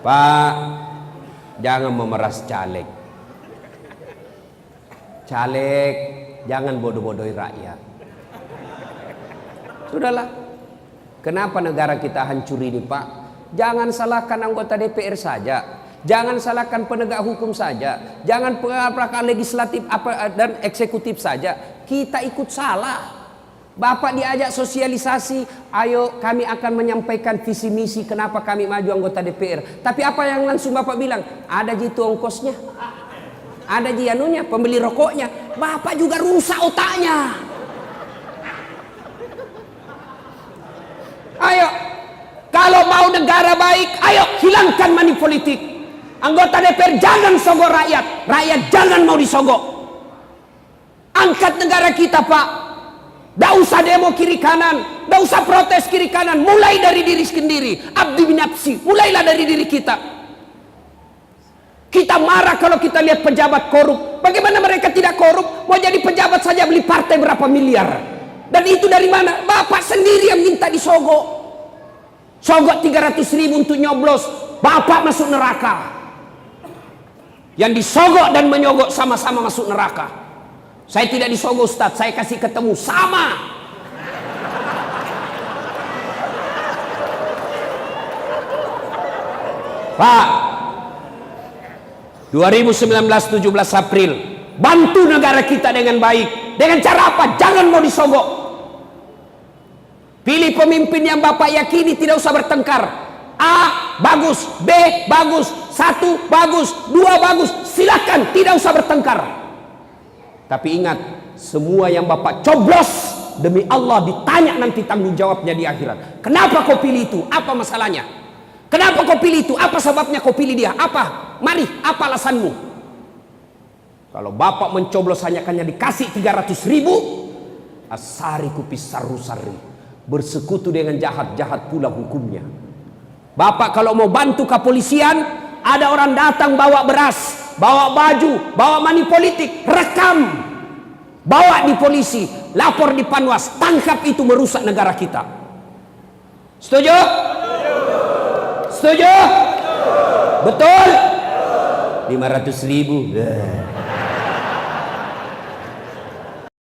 Pak, jangan memeras caleg. Caleg, jangan bodoh-bodohi rakyat. Sudahlah. Kenapa negara kita hancur ini, Pak? Jangan salahkan anggota DPR saja. Jangan salahkan penegak hukum saja. Jangan perangkat legislatif dan eksekutif saja. Kita ikut salah. Bapak diajak sosialisasi, ayo kami akan menyampaikan visi misi kenapa kami maju anggota DPR. Tapi apa yang langsung Bapak bilang? Ada jitu ongkosnya, ada jianunya, pembeli rokoknya. Bapak juga rusak otaknya. Ayo, kalau mau negara baik, ayo hilangkan money politik. Anggota DPR jangan sogok rakyat, rakyat jangan mau disogok. Angkat negara kita, Pak. Tidak usah demo kiri kanan, tidak usah protes kiri kanan. Mulai dari diri sendiri. Abdi binafsi, mulailah dari diri kita. Kita marah kalau kita lihat pejabat korup. Bagaimana mereka tidak korup? Mau jadi pejabat saja beli partai berapa miliar. Dan itu dari mana? Bapak sendiri yang minta disogok. Sogok 300.000 untuk nyoblos, Bapak masuk neraka. Yang disogok dan menyogok sama-sama masuk neraka. Saya tidak disogok, Ustadz, saya kasih ketemu sama. Pak, 2019 17 April, bantu negara kita dengan baik. Dengan cara apa? Jangan mau disogok. Pilih pemimpin yang Bapak yakini, tidak usah bertengkar. A bagus, B bagus, 1 bagus, 2 bagus, silakan, tidak usah bertengkar. Tapi ingat, semua yang Bapak coblos demi Allah ditanya nanti tanggung jawabnya di akhirat. Kenapa kau pilih itu? Apa masalahnya? Kenapa kau pilih itu? Apa sebabnya kau pilih dia? Apa? Mari, apa alasanmu? Kalau Bapak mencoblos hanya dikasih 300.000, asari kupis saru-sari, bersekutu dengan jahat-jahat pula hukumnya. Bapak kalau mau bantu kepolisian, ada orang datang bawa beras, bawa baju, bawa money politik, rekam, bawa di polisi, lapor di Panwas, tangkap itu merusak negara kita. Setuju? Setuju? Betul? 500.000.